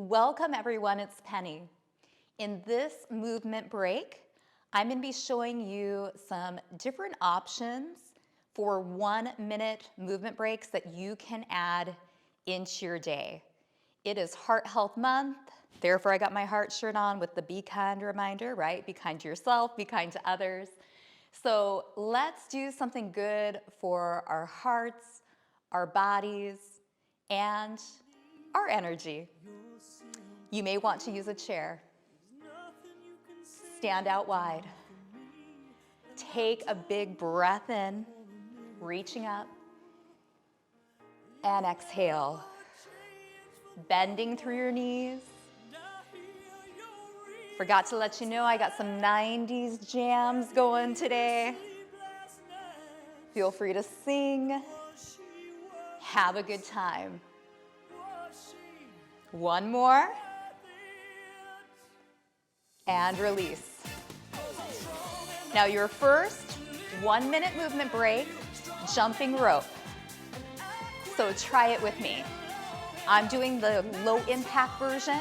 Welcome everyone, it's Penny. In this movement break, I'm going to be showing you some different options for 1-minute movement breaks that you can add into your day. It is Heart Health Month, therefore I got my heart shirt on with the Be Kind reminder, right? Be kind to yourself, be kind to others. So let's do something good for our hearts, our bodies, and our energy. You may want to use a chair. Stand out wide. Take a big breath in, reaching up, and exhale. Bending through your knees. Forgot to let you know I got some 90s jams going today. Feel free to sing. Have a good time. One more. And release. Now your first 1-minute movement break, jumping rope. So try it with me. I'm doing the low impact version.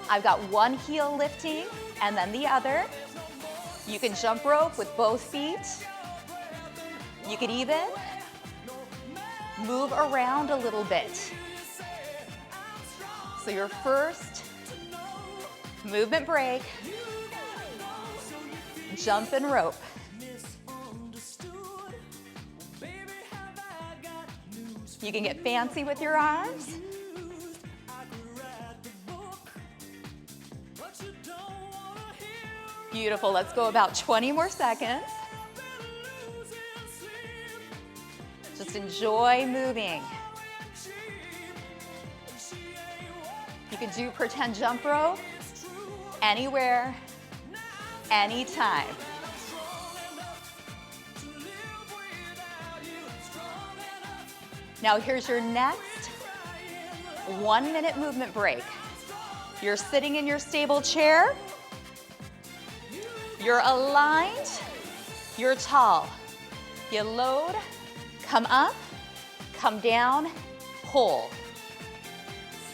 I've got one heel lifting and then the other. You can jump rope with both feet. You could even move around a little bit. So your first movement break, jump and rope. You can get fancy with your arms. Beautiful, let's go about 20 more seconds. Just enjoy moving. You can do pretend jump rope anywhere, anytime. Now here's your next 1-minute movement break. You're sitting in your stable chair. You're aligned. You're tall. You load, come up, come down, pull.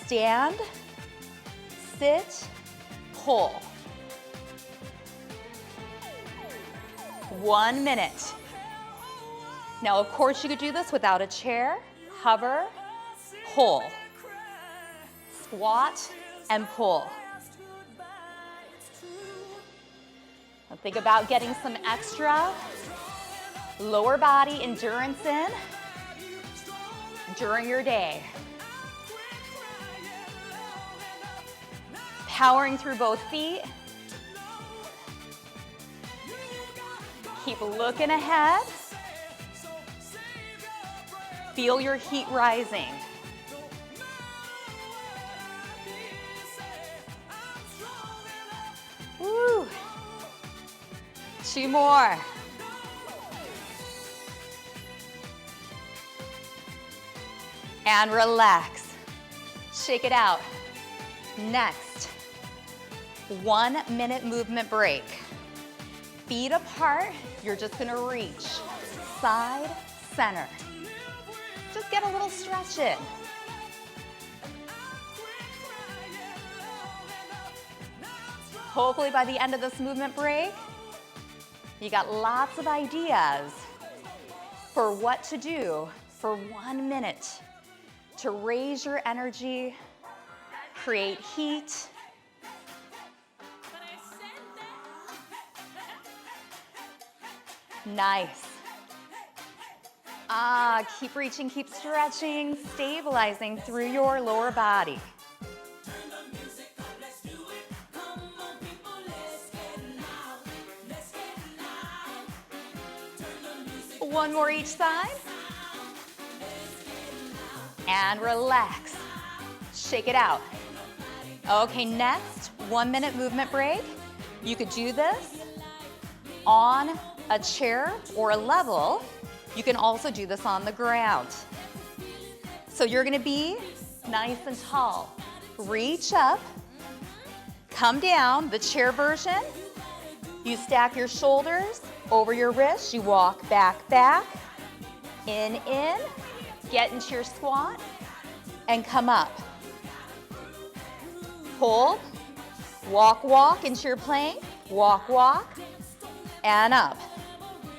Stand, sit, pull. 1 minute. Now, of course, you could do this without a chair. Hover, pull. Squat and pull. Now think about getting some extra lower body endurance in during your day. Powering through both feet. Keep looking ahead. Feel your heat rising. Woo. 2 more. And relax. Shake it out. Next, 1-minute movement break. Feet apart, you're just gonna reach side, center. Just get a little stretch in. Hopefully by the end of this movement break, you got lots of ideas for what to do for 1 minute to raise your energy, create heat. Nice. Keep reaching, keep stretching, stabilizing through your lower body. One more each side. And relax. Shake it out. Okay, next, 1-minute movement break. You could do this on a chair or a level. You can also do this on the ground. So you're gonna be nice and tall. Reach up, come down, the chair version. You stack your shoulders over your wrists. You walk back, back, in, get into your squat, and come up. Hold, walk, walk into your plank, walk, walk, and up.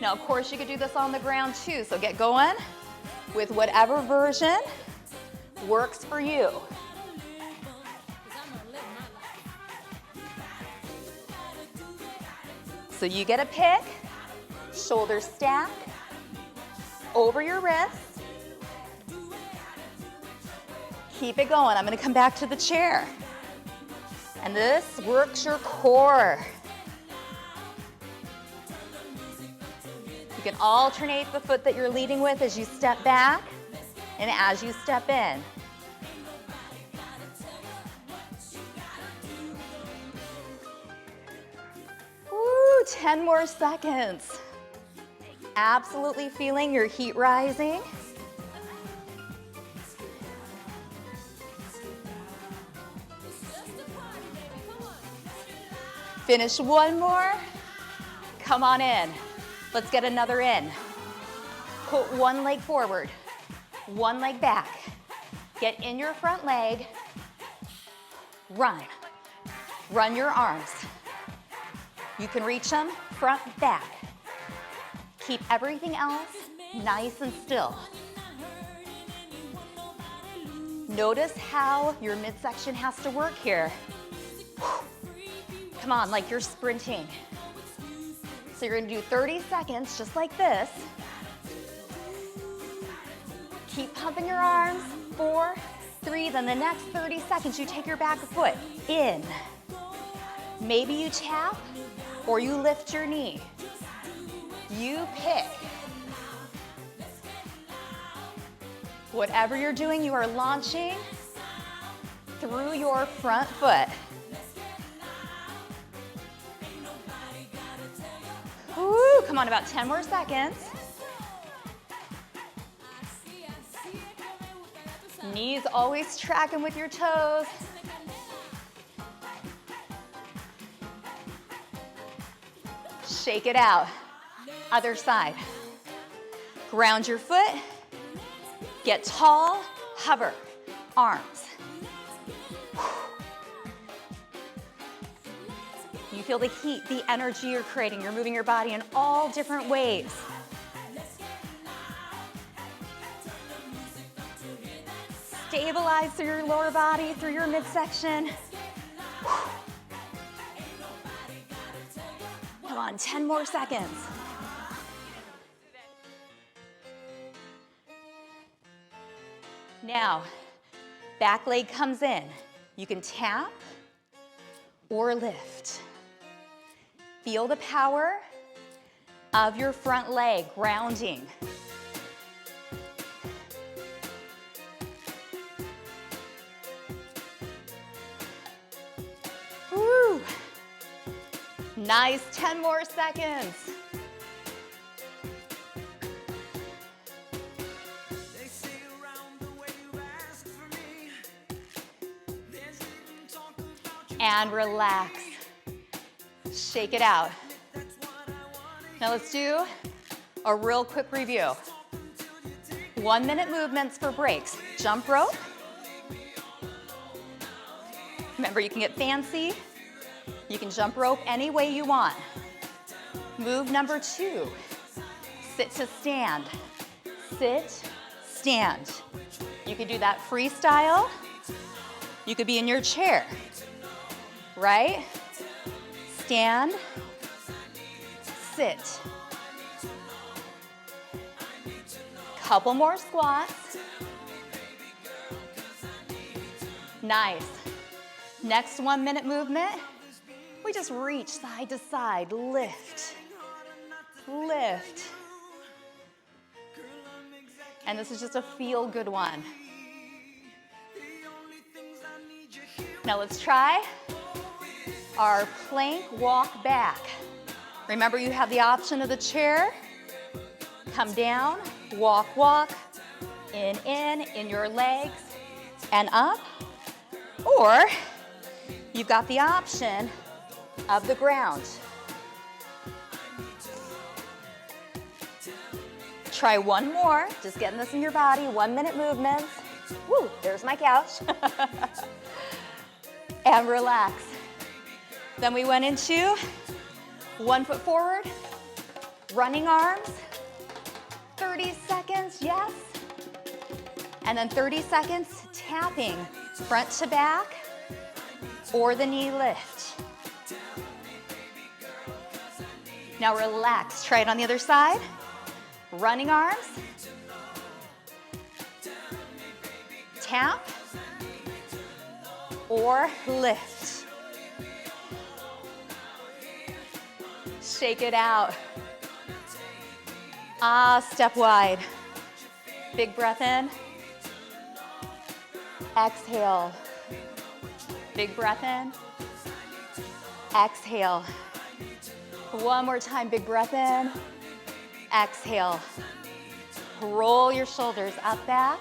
Now, of course, you could do this on the ground too, so get going with whatever version works for you. So you get a pick, shoulders stack, over your wrists. Keep it going. I'm gonna come back to the chair. And this works your core. You can alternate the foot that you're leading with as you step back and as you step in. Woo, 10 more seconds. Absolutely feeling your heat rising. Finish one more. Come on in. Let's get another in. Put one leg forward, one leg back. Get in your front leg. Run. Run your arms. You can reach them front, back. Keep everything else nice and still. Notice how your midsection has to work here. Come on, like you're sprinting. So you're gonna do 30 seconds just like this. Keep pumping your arms. 4, 3, then the next 30 seconds you take your back foot in. Maybe you tap or you lift your knee. You pick. Whatever you're doing, you are launching through your front foot. Woo, come on, about 10 more seconds. Knees always tracking with your toes. Shake it out. Other side. Ground your foot. Get tall, hover, arms. You feel the heat, the energy you're creating. You're moving your body in all different ways. Stabilize through your lower body, through your midsection. Come on, 10 more seconds. Now, back leg comes in. You can tap or lift. Feel the power of your front leg grounding. Woo! Nice, 10 more seconds. And relax. Shake it out. Now let's do a real quick review. 1 minute movements for breaks. Jump rope. Remember, you can get fancy. You can jump rope any way you want. Move number 2. Sit to stand. Sit, stand. You could do that freestyle. You could be in your chair. Right? Stand, sit. Couple more squats. Nice. Next 1 minute movement, we just reach side to side, lift, lift. And this is just a feel good one. Now let's try our plank walk back. Remember, you have the option of the chair. Come down, walk, walk, in your legs, and up. Or you've got the option of the ground. Try one more, just getting this in your body, 1 minute movements. Woo, there's my couch. and relax. Then we went into 1 foot forward, running arms, 30 seconds, yes. And then 30 seconds tapping front to back or the knee lift. Now relax, try it on the other side. Running arms, tap or lift. Shake it out. Step wide. Big breath in. Exhale. Big breath in. Exhale. One more time, big breath in. Exhale. Roll your shoulders up, back,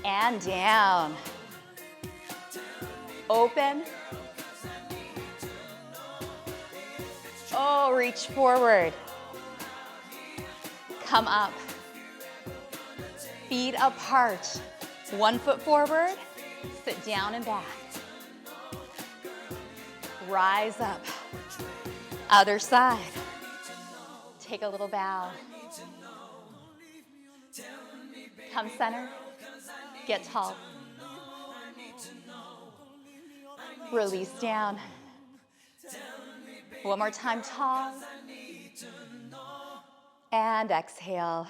and down. Open. Oh, reach forward. Come up. Feet apart. 1 foot forward, sit down and back. Rise up. Other side. Take a little bow. Come center. Get tall. Release down. One more time, tall. And exhale.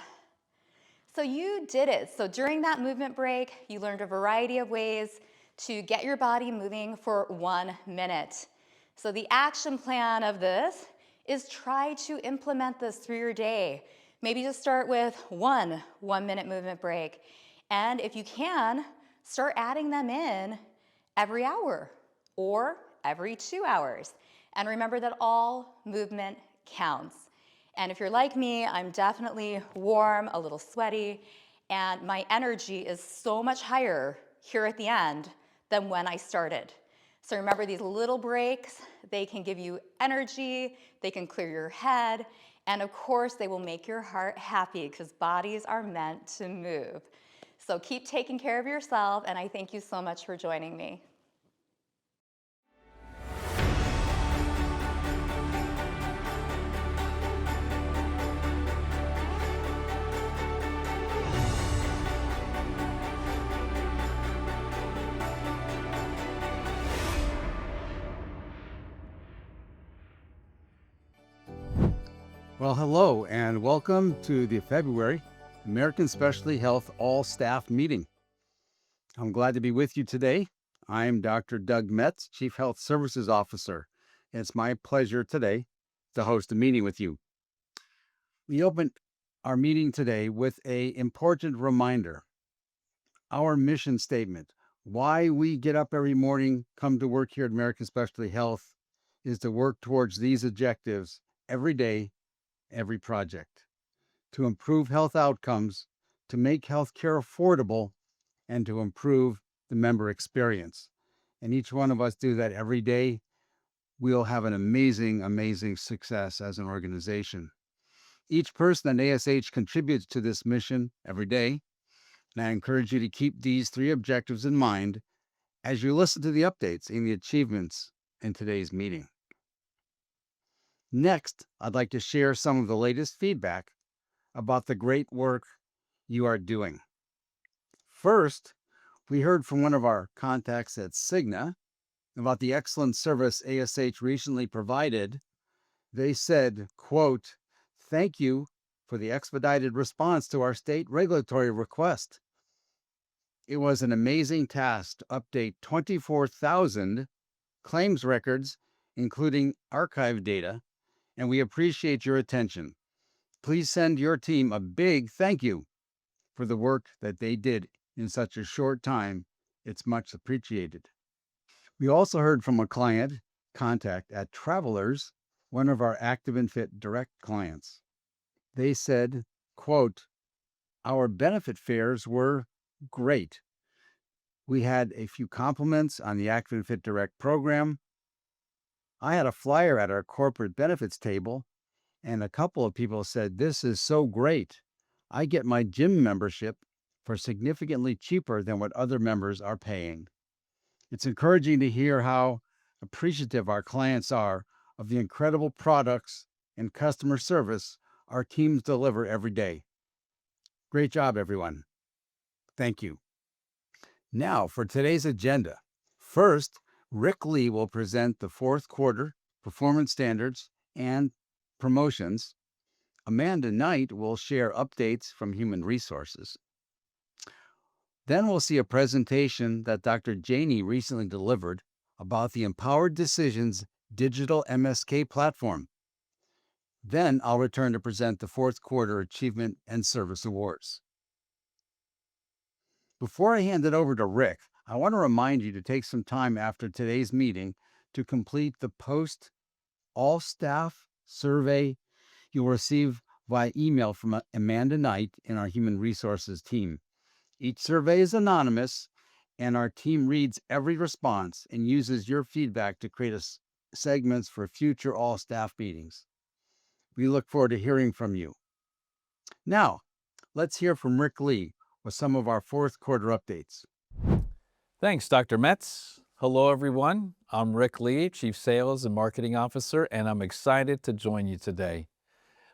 So you did it. So during that movement break, you learned a variety of ways to get your body moving for 1 minute. So the action plan of this is try to implement this through your day. Maybe just start with one 1 minute movement break. And if you can, start adding them in every hour or every 2 hours. And remember that all movement counts. And if you're like me, I'm definitely warm, a little sweaty, and my energy is so much higher here at the end than when I started. So remember these little breaks, they can give you energy, they can clear your head, and of course they will make your heart happy because bodies are meant to move. So keep taking care of yourself, and I thank you so much for joining me. Well, hello and welcome to the February American Specialty Health All-Staff Meeting. I'm glad to be with you today. I'm Dr. Doug Metz, Chief Health Services Officer. It's my pleasure today to host a meeting with you. We opened our meeting today with an important reminder. Our mission statement, why we get up every morning, come to work here at American Specialty Health, is to work towards these objectives every day, every project, to improve health outcomes, to make healthcare affordable, and to improve the member experience. And each one of us do that every day. We'll have an amazing, amazing success as an organization. Each person at ASH contributes to this mission every day, and I encourage you to keep these 3 objectives in mind as you listen to the updates and the achievements in today's meeting. Next, I'd like to share some of the latest feedback about the great work you are doing. First, we heard from one of our contacts at Cigna about the excellent service ASH recently provided. They said, quote, "Thank you for the expedited response to our state regulatory request. It was an amazing task to update 24,000 claims records, including archive data, and we appreciate your attention. Please send your team a big thank you for the work that they did in such a short time. It's much appreciated." We also heard from a client contact at Travelers, one of our Active and Fit Direct clients. They said, quote, "Our benefit fairs were great. We had a few compliments on the Active and Fit Direct program. I had a flyer at our corporate benefits table, and a couple of people said, 'This is so great. I get my gym membership for significantly cheaper than what other members are paying.' It's encouraging to hear how appreciative our clients are of the incredible products and customer service our teams deliver every day. Great job, everyone. Thank you. Now, for today's agenda. First, Rick Lee will present the fourth quarter performance standards and promotions. Amanda Knight will share updates from Human Resources. Then we'll see a presentation that Dr. Janey recently delivered about the Empowered Decisions digital MSK platform. Then I'll return to present the fourth quarter Achievement and Service Awards. Before I hand it over to Rick, I want to remind you to take some time after today's meeting to complete the post all staff survey you'll receive via email from Amanda Knight in our Human Resources team. Each survey is anonymous, and our team reads every response and uses your feedback to create segments for future all staff meetings. We look forward to hearing from you. Now, let's hear from Rick Lee with some of our fourth quarter updates. Thanks, Dr. Metz. Hello, everyone. I'm Rick Lee, Chief Sales and Marketing Officer, and I'm excited to join you today.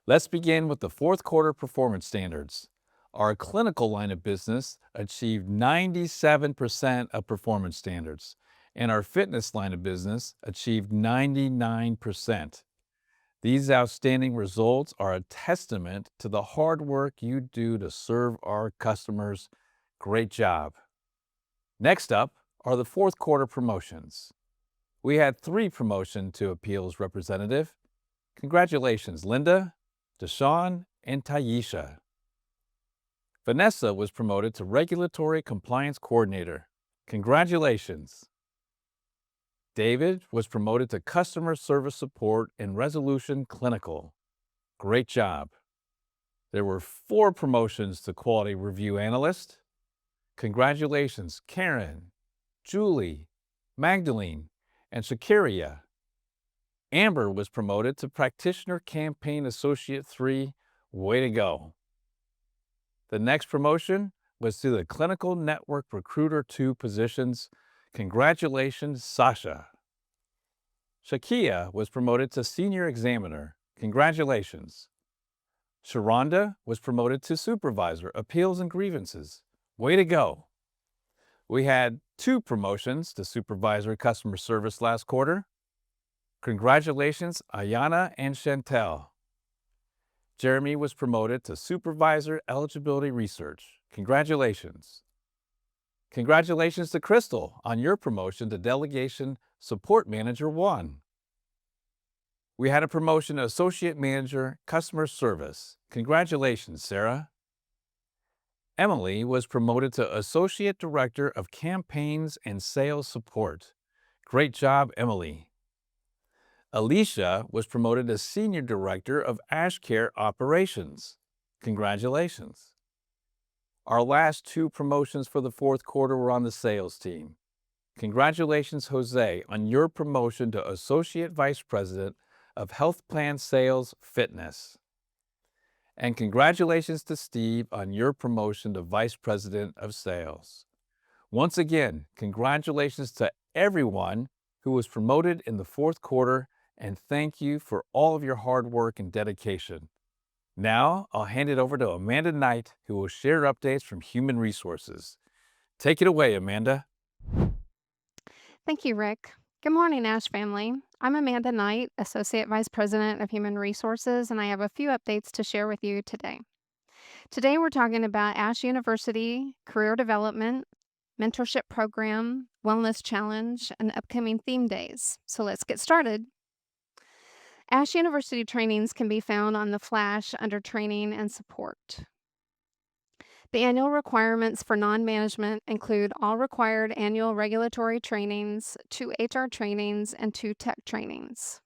Let's begin with the fourth quarter performance standards. Our clinical line of business achieved 97% of performance standards, and our fitness line of business achieved 99%. These outstanding results are a testament to the hard work you do to serve our customers. Great job. Next up are the fourth quarter promotions. We had 3 promotion to appeals representative. Congratulations, Linda, Deshawn, and Taisha. Vanessa was promoted to Regulatory Compliance Coordinator. Congratulations. David was promoted to Customer Service Support and Resolution Clinical. Great job. There were 4 promotions to Quality Review Analyst. Congratulations, Karen, Julie, Magdalene, and Shakira. Amber was promoted to Practitioner Campaign Associate 3. Way to go. The next promotion was to the Clinical Network Recruiter 2 positions. Congratulations, Sasha. Shakia was promoted to Senior Examiner. Congratulations. Sharonda was promoted to Supervisor, Appeals and Grievances. Way to go. We had 2 promotions to Supervisor Customer Service last quarter. Congratulations, Ayana and Chantel. Jeremy was promoted to Supervisor Eligibility Research. Congratulations. Congratulations to Crystal on your promotion to Delegation Support Manager 1. We had a promotion to Associate Manager Customer Service. Congratulations, Sarah. Emily was promoted to Associate Director of Campaigns and Sales Support. Great job, Emily. Alicia was promoted to Senior Director of AshCare Operations. Congratulations. Our last 2 promotions for the fourth quarter were on the sales team. Congratulations, Jose, on your promotion to Associate Vice President of Health Plan Sales Fitness. And congratulations to Steve on your promotion to Vice President of Sales. Once again, congratulations to everyone who was promoted in the fourth quarter, and thank you for all of your hard work and dedication. Now, I'll hand it over to Amanda Knight, who will share updates from Human Resources. Take it away, Amanda. Thank you, Rick. Good morning, Ash family. I'm Amanda Knight, Associate Vice President of Human Resources, and I have a few updates to share with you today. Today, we're talking about Ash University, career development, mentorship program, wellness challenge, and upcoming theme days. So let's get started. Ash University trainings can be found on the flash under Training and Support. The annual requirements for non-management include all required annual regulatory trainings, 2 HR trainings, and 2 tech trainings.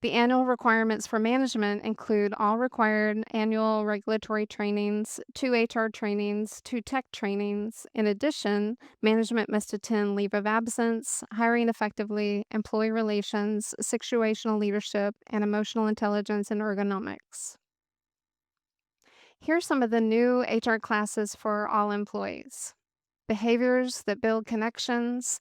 The annual requirements for management include all required annual regulatory trainings, 2 HR trainings, 2 tech trainings. In addition, management must attend leave of absence, hiring effectively, employee relations, situational leadership, and emotional intelligence and ergonomics. Here are some of the new HR classes for all employees: behaviors that build connections,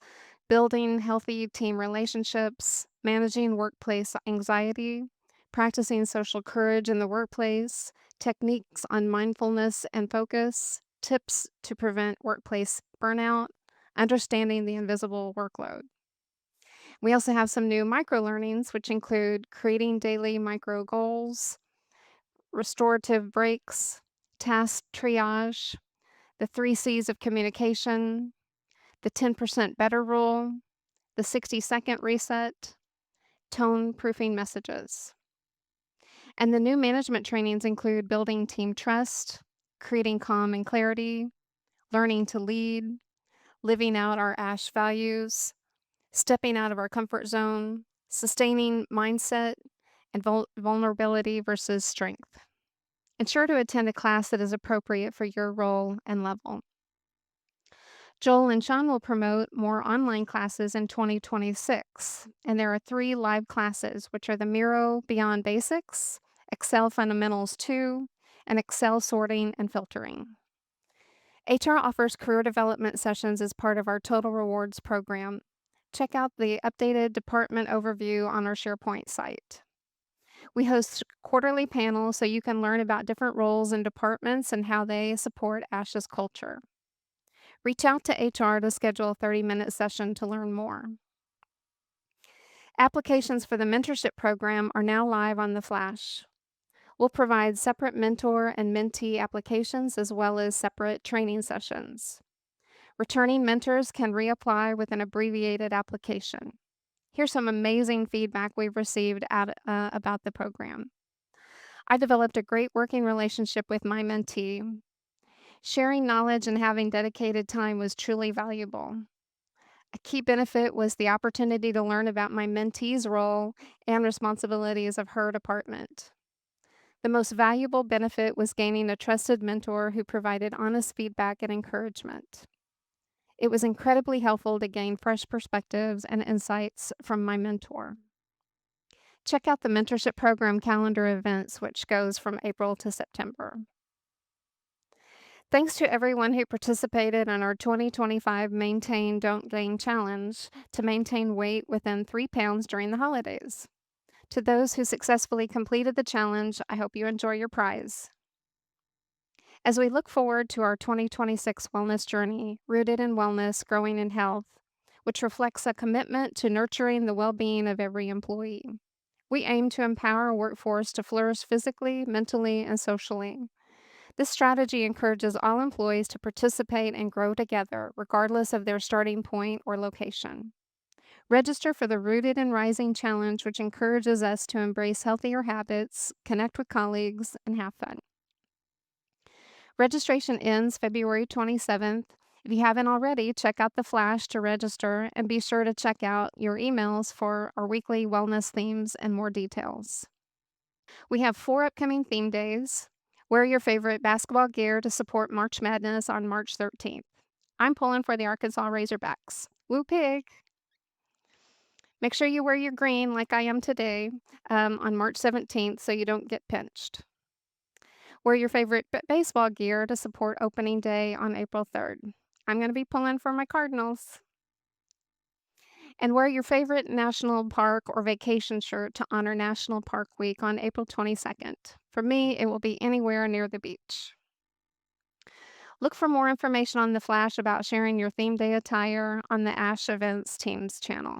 building healthy team relationships, managing workplace anxiety, practicing social courage in the workplace, techniques on mindfulness and focus, tips to prevent workplace burnout, understanding the invisible workload. We also have some new micro learnings, which include creating daily micro goals, restorative breaks, task triage, the 3 C's of communication, the 10% better rule, the 60-second reset, tone proofing messages. And the new management trainings include building team trust, creating calm and clarity, learning to lead, living out our ASH values, stepping out of our comfort zone, sustaining mindset, and vulnerability versus strength. Ensure to attend a class that is appropriate for your role and level. Joel and Sean will promote more online classes in 2026, and there are 3 live classes, which are the Miro Beyond Basics, Excel Fundamentals 2, and Excel Sorting and Filtering. HR offers career development sessions as part of our Total Rewards program. Check out the updated department overview on our SharePoint site. We host quarterly panels so you can learn about different roles and departments and how they support ASH's culture. Reach out to HR to schedule a 30-minute session to learn more. Applications for the mentorship program are now live on the Flash. We'll provide separate mentor and mentee applications as well as separate training sessions. Returning mentors can reapply with an abbreviated application. Here's some amazing feedback we've received about the program. I developed a great working relationship with my mentee. Sharing knowledge and having dedicated time was truly valuable. A key benefit was the opportunity to learn about my mentee's role and responsibilities of her department. The most valuable benefit was gaining a trusted mentor who provided honest feedback and encouragement. It was incredibly helpful to gain fresh perspectives and insights from my mentor. Check out the mentorship program calendar events, which goes from April to September. Thanks to everyone who participated in our 2025 Maintain Don't Gain Challenge to maintain weight within 3 pounds during the holidays. To those who successfully completed the challenge, I hope you enjoy your prize. As we look forward to our 2026 wellness journey, rooted in wellness, growing in health, which reflects a commitment to nurturing the well-being of every employee. We aim to empower our workforce to flourish physically, mentally, and socially. This strategy encourages all employees to participate and grow together, regardless of their starting point or location. Register for the Rooted and Rising Challenge, which encourages us to embrace healthier habits, connect with colleagues, and have fun. Registration ends February 27th. If you haven't already, check out the Flash to register and be sure to check out your emails for our weekly wellness themes and more details. We have 4 upcoming theme days. Wear your favorite basketball gear to support March Madness on March 13th. I'm pulling for the Arkansas Razorbacks. Woo pig! Make sure you wear your green like I am today on March 17th so you don't get pinched. Wear your favorite baseball gear to support opening day on April 3rd. I'm going to be pulling for my Cardinals. And wear your favorite national park or vacation shirt to honor National Park Week on April 22nd. For me, it will be anywhere near the beach. Look for more information on the Flash about sharing your theme day attire on the ASH Events Teams channel.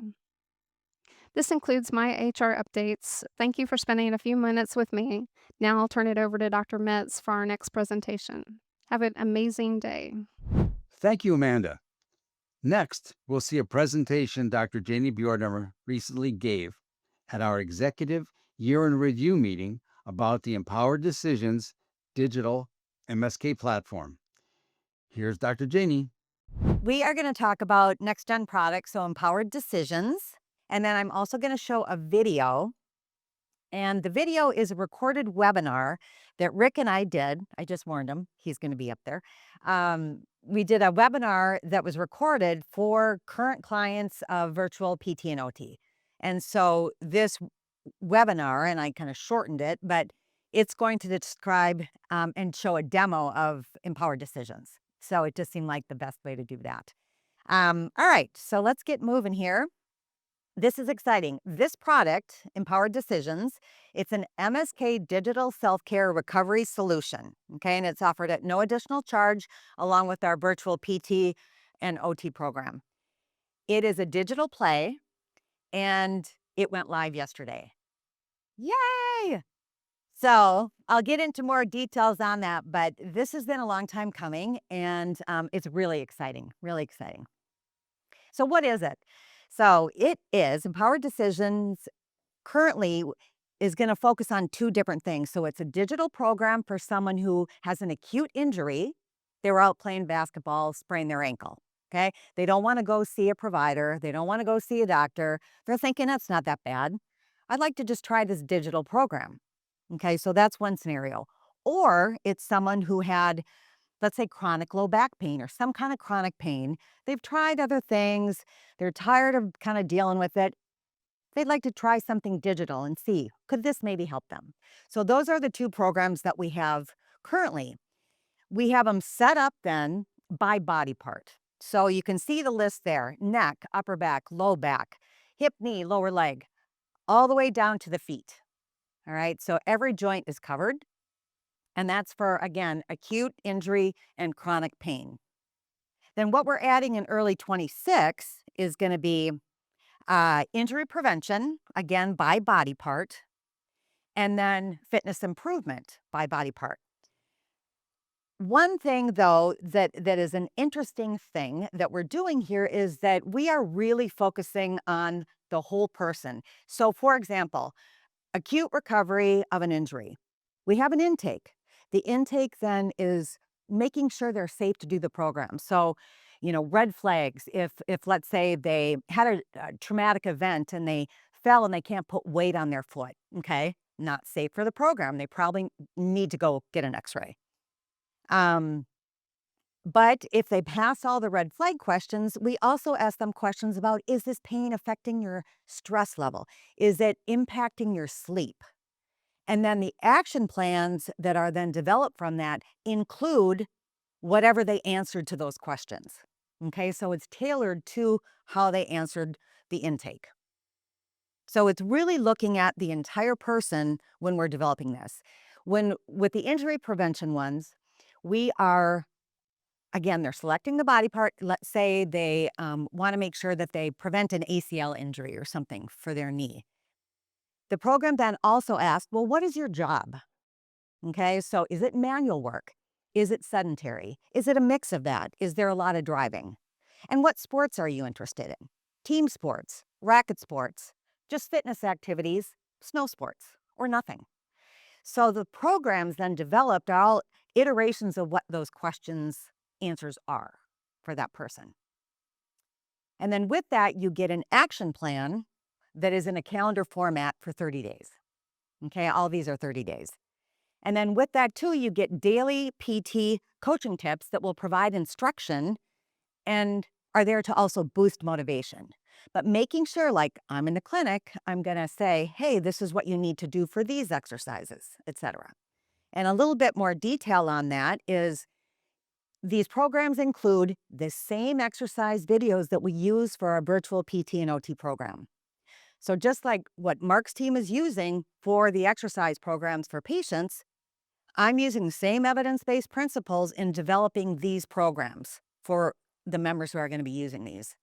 This includes my HR updates. Thank you for spending a few minutes with me. Now I'll turn it over to Dr. Metz for our next presentation. Have an amazing day. Thank you, Amanda. Next, we'll see a presentation Dr. Janie Bjornhammer recently gave at our executive year in review meeting about the Empowered Decisions digital MSK platform. Here's Dr. Janie. We are going to talk about next-gen products, so Empowered Decisions. And then I'm also going to show a video. And the video is a recorded webinar that Rick and I did. I just warned him. He's going to be up there. We did a webinar that was recorded for current clients of virtual PT and OT. And so this webinar, and I kind of shortened it, but it's going to describe and show a demo of Empowered Decisions. So it just seemed like the best way to do that. All right, so let's get moving here. This is exciting. This product, Empowered Decisions, it's an MSK digital self-care recovery solution. Okay, and it's offered at no additional charge along with our virtual PT and OT program. It is a digital play and it went live yesterday. Yay! So I'll get into more details on that, but this has been a long time coming and it's really exciting, really exciting. So what is it? So it is Empowered Decisions currently is going to focus on two different things. So it's a digital program for someone who has an acute injury. They were out playing basketball, sprained their ankle. Okay. They don't want to go see a provider. They don't want to go see a doctor. They're thinking that's not that bad. I'd like to just try this digital program. Okay. So that's one scenario. Or it's someone who had, let's say, chronic low back pain or some kind of chronic pain. They've tried other things. They're tired of kind of dealing with it. They'd like to try something digital and see, could this maybe help them? So those are the two programs that we have currently. We have them set up then by body part. So you can see the list there: neck, upper back, low back, hip, knee, lower leg, all the way down to the feet. All right, so every joint is covered. And that's for, again, acute injury and chronic pain. Then what we're adding in early 26 is going to be injury prevention, again, by body part, and then fitness improvement by body part. One thing, though, that is an interesting thing that we're doing here is that we are really focusing on the whole person. So, for example, acute recovery of an injury. We have an intake. The intake then is making sure they're safe to do the program. So, red flags, if let's say they had a traumatic event and they fell and they can't put weight on their foot, okay, not safe for the program. They probably need to go get an x-ray. But if they pass all the red flag questions, we also ask them questions about, is this pain affecting your stress level? Is it impacting your sleep? And then the action plans that are then developed from that include whatever they answered to those questions. Okay, so it's tailored to how they answered the intake. So it's really looking at the entire person when we're developing this. With the injury prevention ones, we are, again, they're selecting the body part. Let's say they want to make sure that they prevent an ACL injury or something for their knee. The program then also asks, well, what is your job? Okay, so is it manual work? Is it sedentary? Is it a mix of that? Is there a lot of driving? And what sports are you interested in? Team sports, racket sports, just fitness activities, snow sports, or nothing. So the programs then developed are all iterations of what those questions answers are for that person. And then with that, you get an action plan that is in a calendar format for 30 days. Okay, all these are 30 days. And then with that too, you get daily PT coaching tips that will provide instruction and are there to also boost motivation. But making sure, like I'm in the clinic, I'm going to say, hey, this is what you need to do for these exercises, etc. And a little bit more detail on that is these programs include the same exercise videos that we use for our virtual PT and OT program. So just like what Mark's team is using for the exercise programs for patients, I'm using the same evidence-based principles in developing these programs for the members who are going to be using these.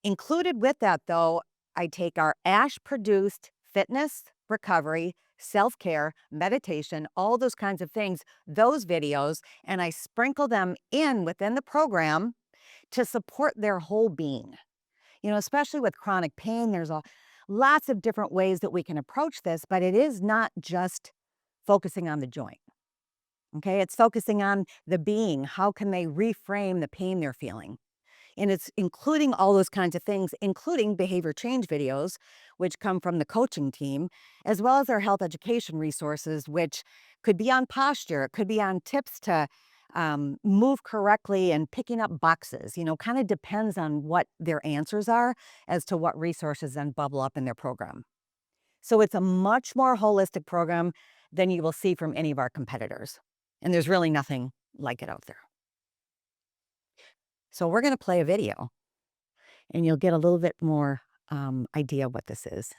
Included with that, though, I take our ASH-produced fitness, recovery, self-care, meditation, all those kinds of things, those videos, and I sprinkle them in within the program to support their whole being. Especially with chronic pain, there's lots of different ways that we can approach this, but it is not just focusing on the joint. Okay, it's focusing on the being. How can they reframe the pain they're feeling? And it's including all those kinds of things, including behavior change videos, which come from the coaching team, as well as our health education resources, which could be on posture, it could be on tips to move correctly and picking up boxes, kind of depends on what their answers are as to what resources then bubble up in their program. So it's a much more holistic program than you will see from any of our competitors. And there's really nothing like it out there. So we're going to play a video and you'll get a little bit more idea what this is.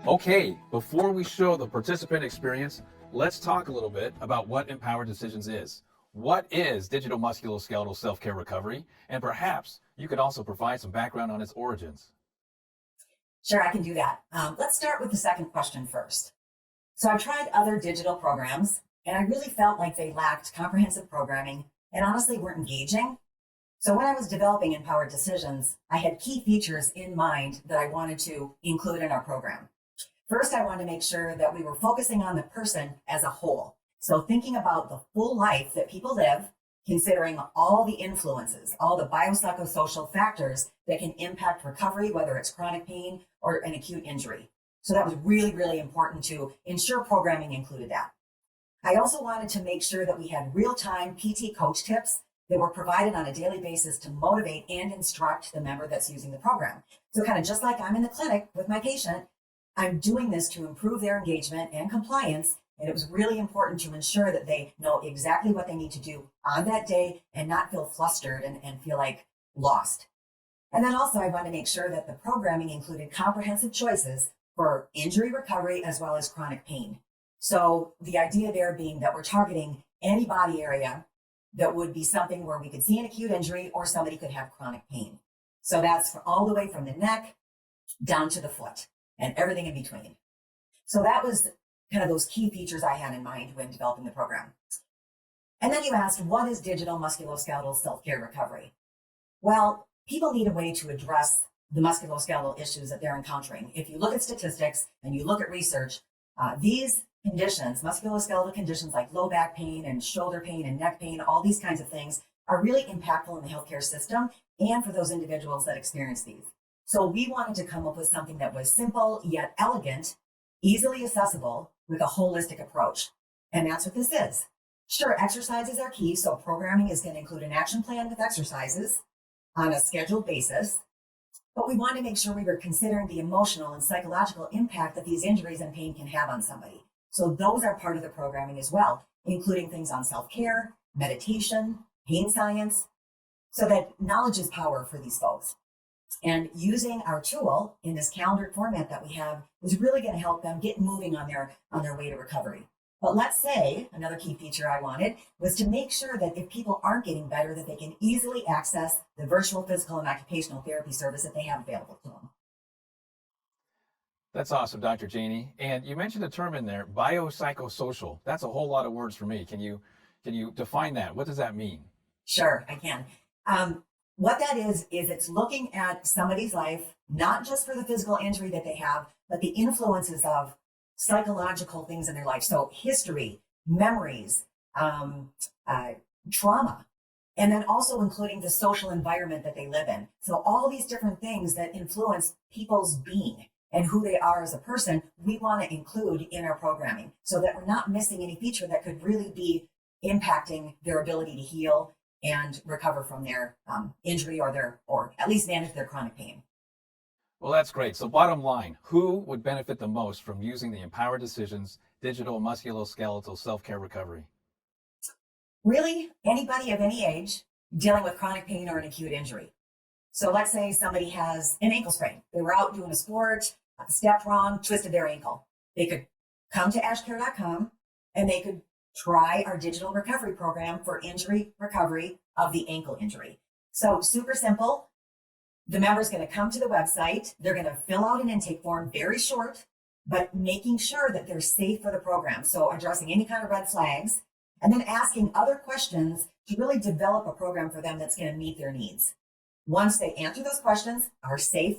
Okay, before we show the participant experience, let's talk a little bit about what Empowered Decisions is. What is digital musculoskeletal self-care recovery? And perhaps you could also provide some background on its origins. Sure, I can do that. Let's start with the second question first. So I've tried other digital programs, and I really felt like they lacked comprehensive programming and honestly weren't engaging. So when I was developing Empowered Decisions, I had key features in mind that I wanted to include in our program. First, I wanted to make sure that we were focusing on the person as a whole. So thinking about the full life that people live, considering all the influences, all the biopsychosocial factors that can impact recovery, whether it's chronic pain or an acute injury. So that was really, really important to ensure programming included that. I also wanted to make sure that we had real-time PT coach tips that were provided on a daily basis to motivate and instruct the member that's using the program. So kind of just like I'm in the clinic with my patient, I'm doing this to improve their engagement and compliance. And it was really important to ensure that they know exactly what they need to do on that day and not feel flustered and feel like lost. And then also I want to make sure that the programming included comprehensive choices for injury recovery as well as chronic pain. So the idea there being that we're targeting any body area that would be something where we could see an acute injury or somebody could have chronic pain. So that's all the way from the neck down to the foot and everything in between. So that was kind of those key features I had in mind when developing the program. And then you asked, what is digital musculoskeletal self-care recovery? Well, people need a way to address the musculoskeletal issues that they're encountering. If you look at statistics and you look at research, these conditions, musculoskeletal conditions like low back pain and shoulder pain and neck pain, all these kinds of things are really impactful in the healthcare system and for those individuals that experience these. So we wanted to come up with something that was simple yet elegant, easily accessible with a holistic approach. And that's what this is. Sure, exercises are key. So programming is going to include an action plan with exercises on a scheduled basis. But we wanted to make sure we were considering the emotional and psychological impact that these injuries and pain can have on somebody. So those are part of the programming as well, including things on self-care, meditation, pain science, so that knowledge is power for these folks. And using our tool in this calendared format that we have is really going to help them get moving on their way to recovery. But let's say another key feature I wanted was to make sure that if people aren't getting better, that they can easily access the virtual physical and occupational therapy service that they have available to them. That's awesome, Dr. Janie. And you mentioned a term in there, biopsychosocial. That's a whole lot of words for me. Can you define that? What does that mean? Sure, I can. What that is it's looking at somebody's life, not just for the physical injury that they have, but the influences of psychological things in their life. So history, memories, trauma, and then also including the social environment that they live in. So all these different things that influence people's being and who they are as a person, we want to include in our programming so that we're not missing any feature that could really be impacting their ability to heal and recover from their injury or at least manage their chronic pain. Well, that's great. So bottom line, who would benefit the most from using the Empowered Decisions digital musculoskeletal self-care recovery? Really, anybody of any age dealing with chronic pain or an acute injury. So let's say somebody has an ankle sprain. They were out doing a sport, stepped wrong, twisted their ankle. They could come to ashcare.com and they could try our digital recovery program for injury recovery of the ankle injury. So super simple. The member's going to come to the website. They're going to fill out an intake form, very short, but making sure that they're safe for the program. So addressing any kind of red flags and then asking other questions to really develop a program for them that's going to meet their needs. Once they answer those questions, are safe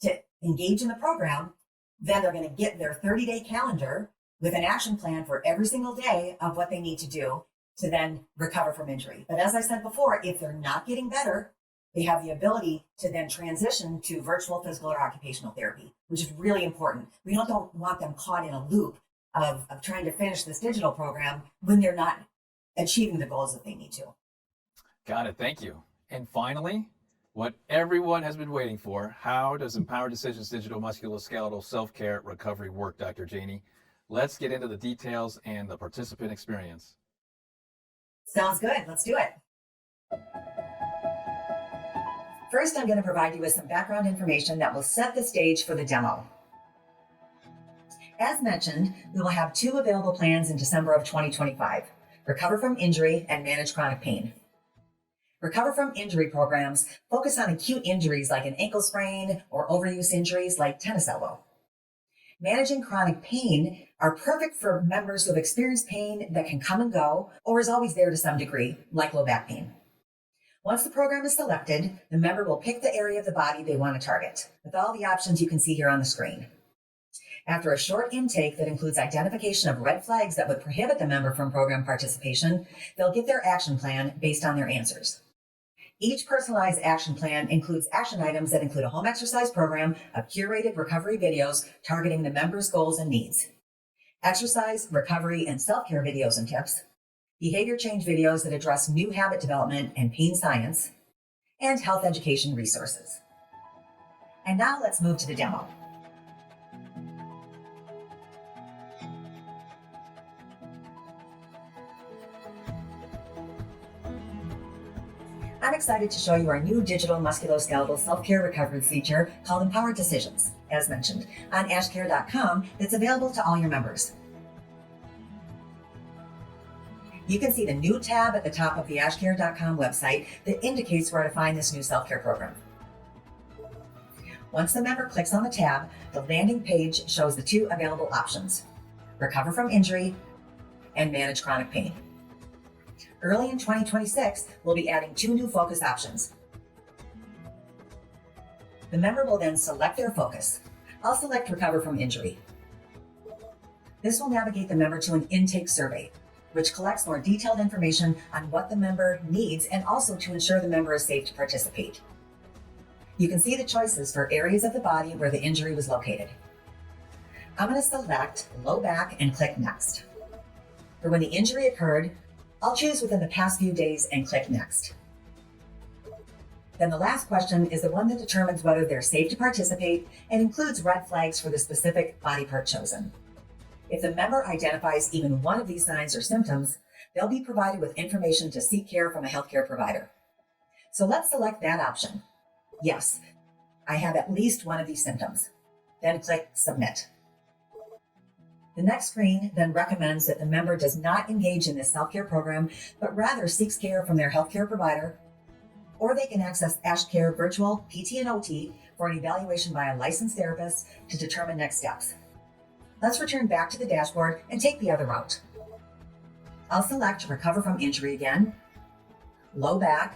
to engage in the program, then they're going to get their 30-day calendar with an action plan for every single day of what they need to do to then recover from injury. But as I said before, if they're not getting better, they have the ability to then transition to virtual physical or occupational therapy, which is really important. We don't want them caught in a loop of trying to finish this digital program when they're not achieving the goals that they need to. Got it. Thank you. And finally, What everyone has been waiting for. How does Empowered Decisions Digital Musculoskeletal Self-Care Recovery work, Dr. Janey? Let's get into the details and the participant experience. Sounds good. Let's do it. First, I'm going to provide you with some background information that will set the stage for the demo. As mentioned, we will have 2 available plans in December of 2025, Recover from Injury and Manage Chronic Pain. Recover from Injury programs focus on acute injuries like an ankle sprain or overuse injuries like tennis elbow. Managing chronic pain are perfect for members who have experienced pain that can come and go or is always there to some degree, like low back pain. Once the program is selected, the member will pick the area of the body they want to target, with all the options you can see here on the screen. After a short intake that includes identification of red flags that would prohibit the member from program participation, they'll get their action plan based on their answers. Each personalized action plan includes action items that include a home exercise program of curated recovery videos targeting the member's goals and needs, exercise, recovery, and self-care videos and tips, behavior change videos that address new habit development and pain science, and health education resources. And now let's move to the demo. I'm excited to show you our new digital musculoskeletal self-care recovery feature called Empowered Decisions, as mentioned, on ashcare.com that's available to all your members. You can see the new tab at the top of the ashcare.com website that indicates where to find this new self-care program. Once the member clicks on the tab, the landing page shows the 2 available options: Recover from Injury and Manage Chronic Pain. Early in 2026, we'll be adding 2 new focus options. The member will then select their focus. I'll select Recover from Injury. This will navigate the member to an intake survey, which collects more detailed information on what the member needs and also to ensure the member is safe to participate. You can see the choices for areas of the body where the injury was located. I'm going to select low back and click Next. For when the injury occurred, I'll choose within the past few days and click Next. Then the last question is the one that determines whether they're safe to participate and includes red flags for the specific body part chosen. If the member identifies even one of these signs or symptoms, they'll be provided with information to seek care from a healthcare provider. So let's select that option. Yes, I have at least one of these symptoms. Then click Submit. The next screen then recommends that the member does not engage in this self-care program, but rather seeks care from their healthcare provider, or they can access AshCare Virtual PT and OT for an evaluation by a licensed therapist to determine next steps. Let's return back to the dashboard and take the other route. I'll select Recover from Injury again, low back,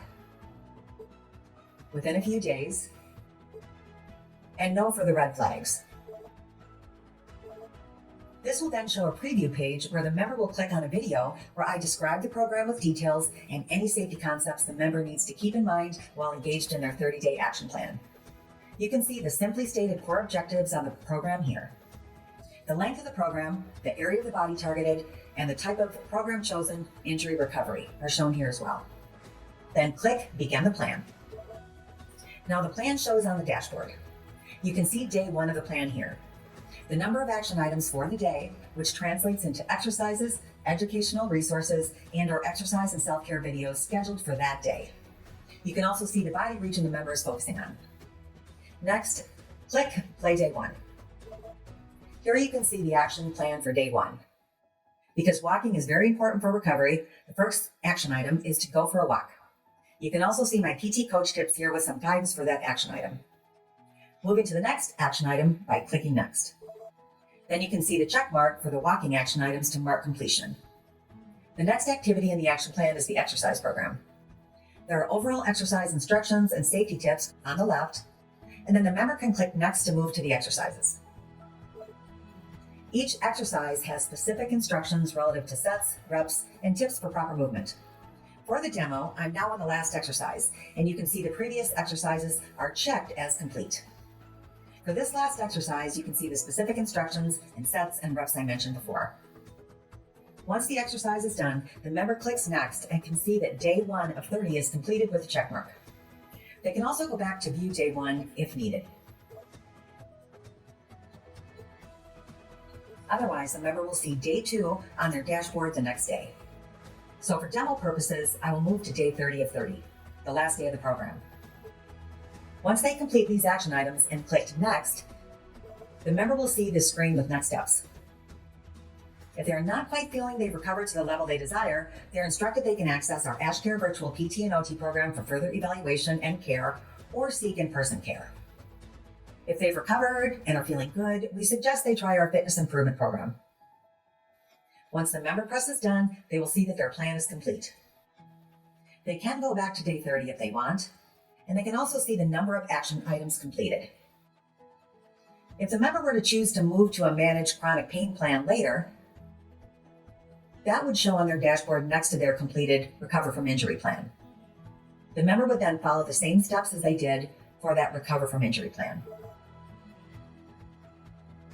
within a few days, and no for the red flags. This will then show a preview page where the member will click on a video where I describe the program with details and any safety concepts the member needs to keep in mind while engaged in their 30-day action plan. You can see the simply stated core objectives on the program here. The length of the program, the area of the body targeted, and the type of program chosen, injury recovery, are shown here as well. Then click Begin the Plan. Now the plan shows on the dashboard. You can see day 1 of the plan here. The number of action items for the day, which translates into exercises, educational resources, and/or exercise and self-care videos scheduled for that day. You can also see the body region the member is focusing on. Next, click Play Day 1. Here you can see the action plan for day 1. Because walking is very important for recovery, the first action item is to go for a walk. You can also see my PT coach tips here with some guidance for that action item. Moving to the next action item by clicking Next. Then you can see the check mark for the walking action items to mark completion. The next activity in the action plan is the exercise program. There are overall exercise instructions and safety tips on the left, and then the member can click Next to move to the exercises. Each exercise has specific instructions relative to sets, reps, and tips for proper movement. For the demo, I'm now on the last exercise, and you can see the previous exercises are checked as complete. For this last exercise, you can see the specific instructions and sets and reps I mentioned before. Once the exercise is done, the member clicks Next and can see that day 1 of 30 is completed with a check mark. They can also go back to view day 1 if needed. Otherwise, the member will see day 2 on their dashboard the next day. So for demo purposes, I will move to day 30 of 30, the last day of the program. Once they complete these action items and click Next, the member will see this screen with next steps. If they are not quite feeling they've recovered to the level they desire, they're instructed they can access our AshCare virtual PT and OT program for further evaluation and care, or seek in-person care. If they've recovered and are feeling good, we suggest they try our fitness improvement program. Once the member presses done, they will see that their plan is complete. They can go back to day 30 if they want, and they can also see the number of action items completed. If the member were to choose to move to a managed chronic pain plan later, that would show on their dashboard next to their completed Recover from Injury plan. The member would then follow the same steps as they did for that Recover from Injury plan.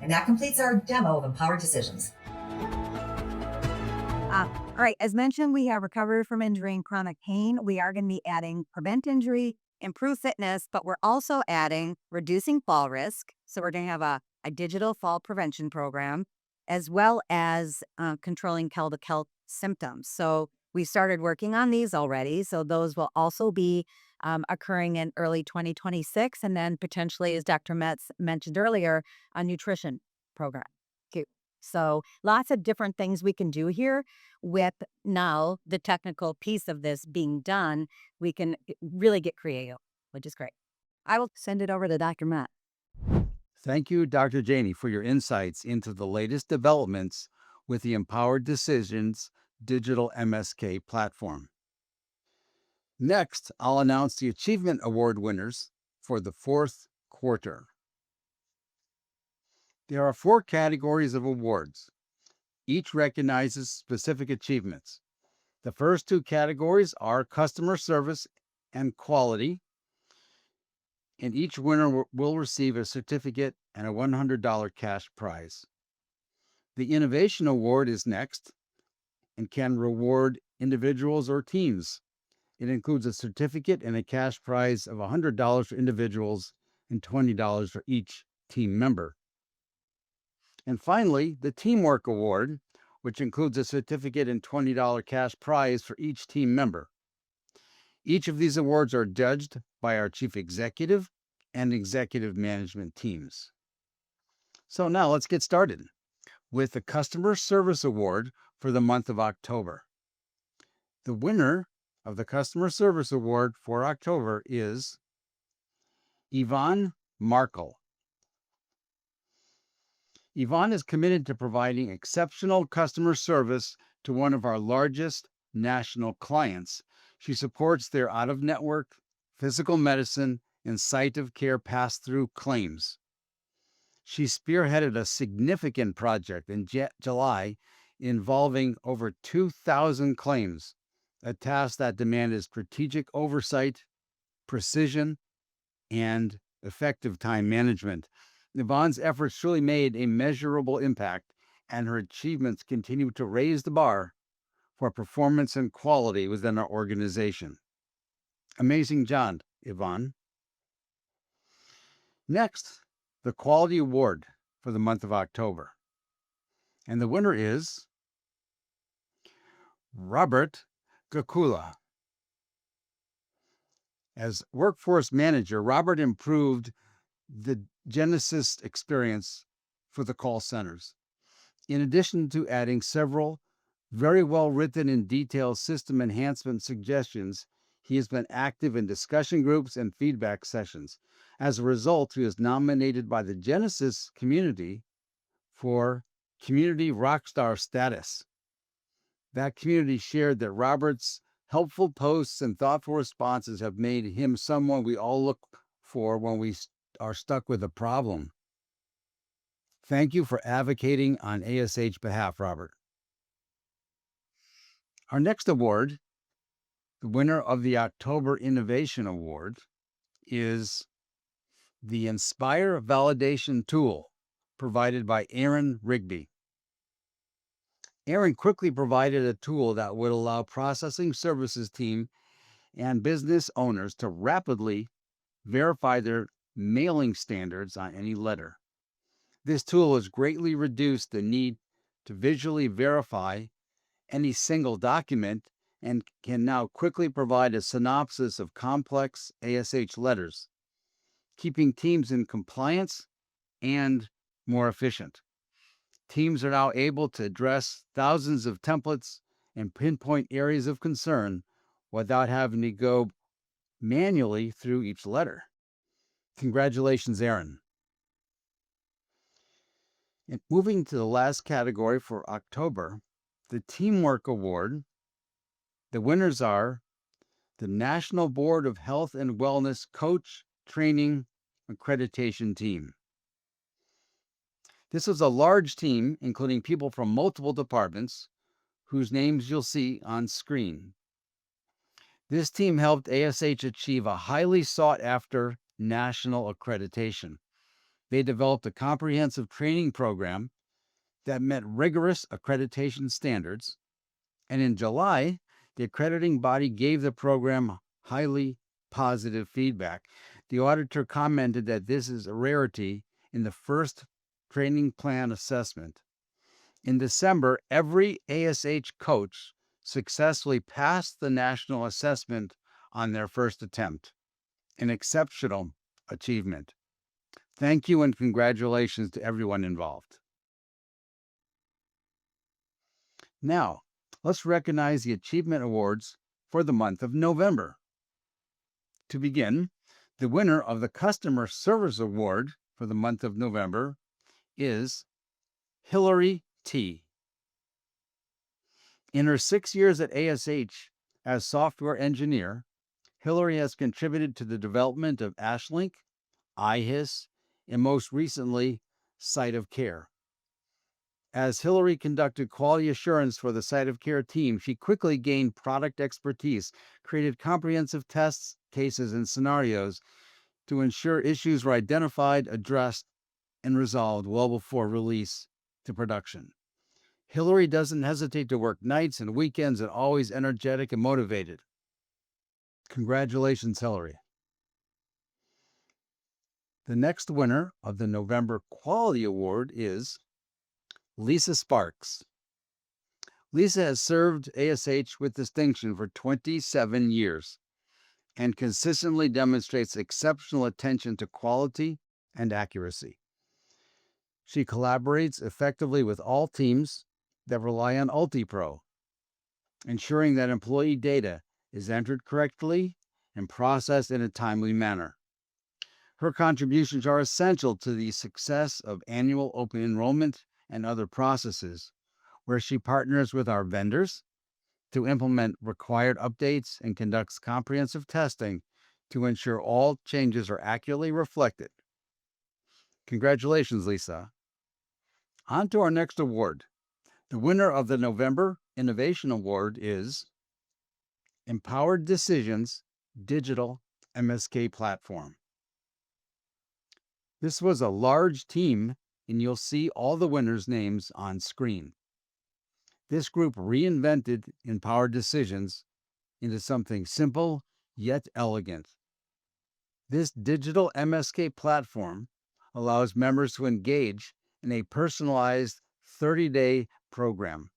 And that completes our demo of Empowered Decisions. All right, as mentioned, we have recovery from injury and chronic pain. We are going to be adding prevent injury, improve fitness, but we're also adding reducing fall risk. So we're going to have a digital fall prevention program, as well as controlling pelvic health symptoms. So we started working on these already. So those will also be occurring in early 2026. And then potentially, as Dr. Metz mentioned earlier, a nutrition program. So lots of different things we can do here. With now the technical piece of this being done, we can really get creative, which is great. I will send it over to Dr. Matt. Thank you, Dr. Janey, for your insights into the latest developments with the Empowered Decisions digital MSK platform. Next, I'll announce the Achievement Award winners for the fourth quarter. There are 4 categories of awards. Each recognizes specific achievements. The first 2 categories are customer service and quality, and each winner will receive a certificate and a $100 cash prize. The Innovation Award is next and can reward individuals or teams. It includes a certificate and a cash prize of $100 for individuals and $20 for each team member. And finally, the Teamwork Award, which includes a certificate and $20 cash prize for each team member. Each of these awards are judged by our chief executive and executive management teams. So now let's get started with the Customer Service Award for the month of October. The winner of the Customer Service Award for October is Yvonne Markle. Yvonne is committed to providing exceptional customer service to one of our largest national clients. She supports their out-of-network physical medicine and site of care pass-through claims. She spearheaded a significant project in July involving over 2,000 claims, a task that demanded strategic oversight, precision, and effective time management. Yvonne's efforts truly made a measurable impact, and her achievements continue to raise the bar for performance and quality within our organization. Amazing job, Yvonne. Next, the Quality Award for the month of October. And the winner is Robert Gakula. As workforce manager, Robert improved the Genesis experience for the call centers. In addition to adding several very well written and detailed system enhancement suggestions, he has been active in discussion groups and feedback sessions. As a result, he was nominated by the Genesis community for Community Rockstar status. That community shared that Robert's helpful posts and thoughtful responses have made him someone we all look for when we are stuck with a problem. Thank you for advocating on ASH behalf, Robert. Our next award, the winner of the October Innovation Award, is the Inspire Validation Tool provided by Aaron Rigby. Aaron quickly provided a tool that would allow processing services team and business owners to rapidly verify their mailing standards on any letter. This tool has greatly reduced the need to visually verify any single document and can now quickly provide a synopsis of complex ASH letters, keeping teams in compliance and more efficient. Teams are now able to address thousands of templates and pinpoint areas of concern without having to go manually through each letter. Congratulations, Aaron. And moving to the last category for October, the Teamwork Award. The winners are the National Board of Health and Wellness Coach Training Accreditation Team. This was a large team, including people from multiple departments, whose names you'll see on screen. This team helped ASH achieve a highly sought-after national accreditation. They developed a comprehensive training program that met rigorous accreditation standards, and in July, the accrediting body gave the program highly positive feedback. The auditor commented that this is a rarity in the first training plan assessment. In December, every ASH coach successfully passed the national assessment on their first attempt. An exceptional achievement. Thank you and congratulations to everyone involved. Now, let's recognize the achievement awards for the month of November. To begin, the winner of the Customer Service Award for the month of November is Hillary T. In her 6 years at ASH as software engineer, Hillary has contributed to the development of AshLink, iHIS, and most recently, Site of Care. As Hillary conducted quality assurance for the Site of Care team, she quickly gained product expertise, created comprehensive tests, cases, and scenarios to ensure issues were identified, addressed, and resolved well before release to production. Hillary doesn't hesitate to work nights and weekends and always energetic and motivated. Congratulations, Hillary. The next winner of the November Quality Award is Lisa Sparks. Lisa has served ASH with distinction for 27 years and consistently demonstrates exceptional attention to quality and accuracy. She collaborates effectively with all teams that rely on UltiPro, ensuring that employee data is entered correctly and processed in a timely manner. Her contributions are essential to the success of annual open enrollment and other processes, where she partners with our vendors to implement required updates and conducts comprehensive testing to ensure all changes are accurately reflected. Congratulations, Lisa. On to our next award. The winner of the November Innovation Award is Empowered Decisions Digital MSK Platform. This was a large team, and you'll see all the winners' names on screen. This group reinvented Empowered Decisions into something simple yet elegant. This digital MSK platform allows members to engage in a personalized 30-day program.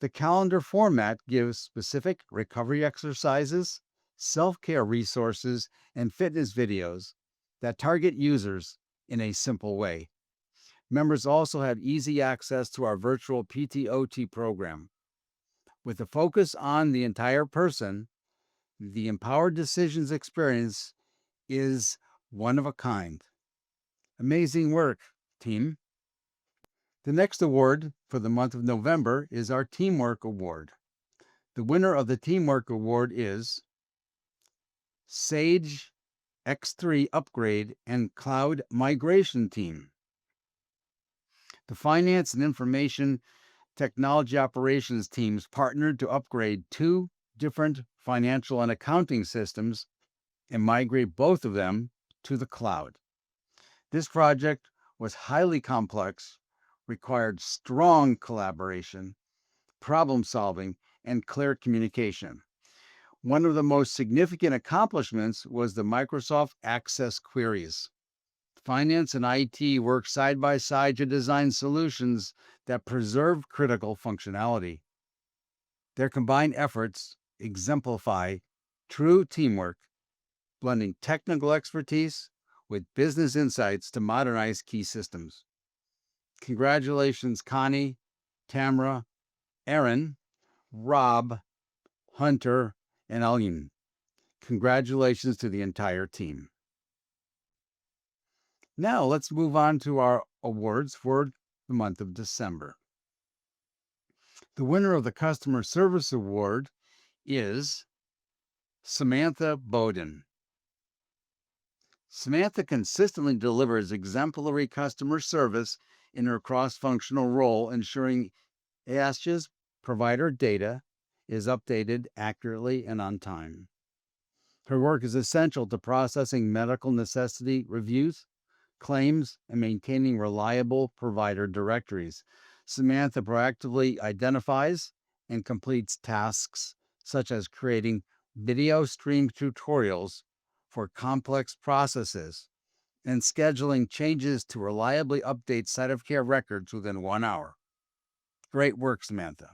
The calendar format gives specific recovery exercises, self-care resources, and fitness videos that target users in a simple way. Members also have easy access to our virtual PT/OT program. With a focus on the entire person, the Empowered Decisions experience is one of a kind. Amazing work, team. The next award for the month of November is our Teamwork Award. The winner of the Teamwork Award is Sage X3 Upgrade and Cloud Migration Team. The Finance and Information Technology Operations teams partnered to upgrade 2 different financial and accounting systems and migrate both of them to the cloud. This project was highly complex, required strong collaboration, problem solving, and clear communication. One of the most significant accomplishments was the Microsoft Access queries. Finance and IT work side by side to design solutions that preserve critical functionality. Their combined efforts exemplify true teamwork, blending technical expertise with business insights to modernize key systems. Congratulations, Connie, Tamara, Aaron, Rob, Hunter, and Aline. Congratulations to the entire team. Now let's move on to our awards for the month of December. The winner of the Customer Service Award is Samantha Bowden. Samantha consistently delivers exemplary customer service in her cross-functional role, ensuring ASH's provider data is updated accurately and on time. Her work is essential to processing medical necessity reviews, claims, and maintaining reliable provider directories. Samantha proactively identifies and completes tasks such as creating video stream tutorials for complex processes and scheduling changes to reliably update site of care records within 1 hour. Great work, Samantha.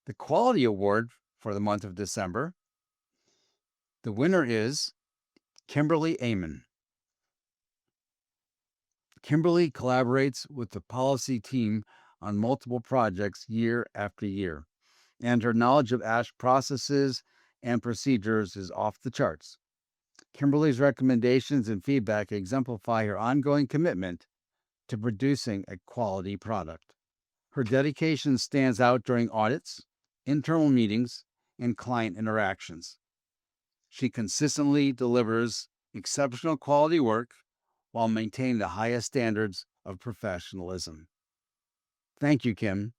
The Quality Award for the month of December, the winner is Kimberly Amon. Kimberly collaborates with the policy team on multiple projects year after year, and her knowledge of ASH processes and procedures is off the charts. Kimberly's recommendations and feedback exemplify her ongoing commitment to producing a quality product. Her dedication stands out during audits, internal meetings, and client interactions. She consistently delivers exceptional quality work while maintaining the highest standards of professionalism. Thank you, Kim.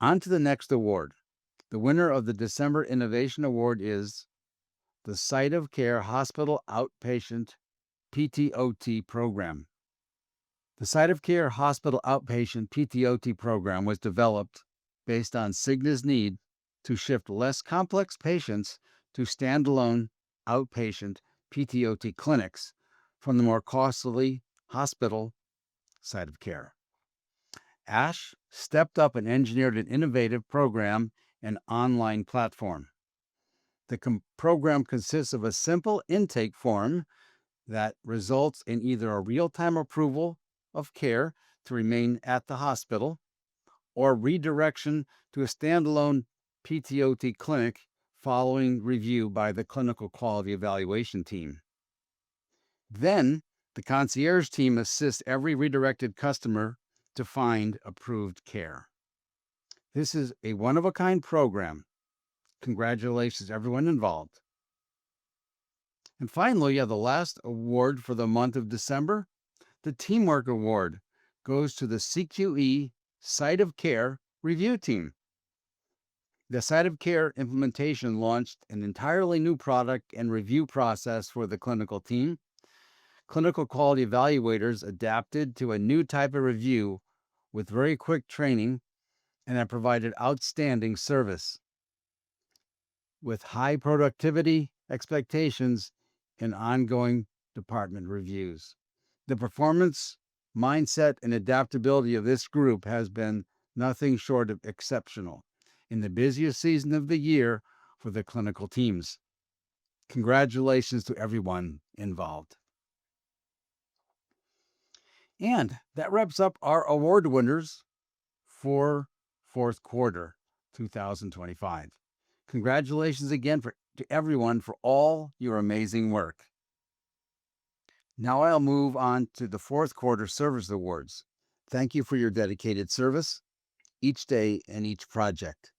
On to the next award. The winner of the December Innovation Award is the Site of Care Hospital Outpatient PTOT Program. The Site of Care Hospital Outpatient PTOT Program was developed based on Cigna's need to shift less complex patients to standalone outpatient PTOT clinics from the more costly hospital site of care. ASH stepped up and engineered an innovative program and online platform. The program consists of a simple intake form that results in either a real-time approval of care to remain at the hospital or redirection to a standalone PTOT clinic following review by the clinical quality evaluation team. Then, the concierge team assists every redirected customer to find approved care. This is a one-of-a-kind program. Congratulations, everyone involved. And finally, the last award for the month of December, the Teamwork Award, goes to the CQE Site of Care Review Team. The Site of Care implementation launched an entirely new product and review process for the clinical team. Clinical quality evaluators adapted to a new type of review with very quick training and have provided outstanding service. With high productivity expectations and ongoing department reviews. The performance, mindset, and adaptability of this group has been nothing short of exceptional in the busiest season of the year for the clinical teams. Congratulations to everyone involved. And that wraps up our award winners for fourth quarter 2025. Congratulations again to everyone for all your amazing work. Now I'll move on to the fourth quarter service awards. Thank you for your dedicated service. Each day and each project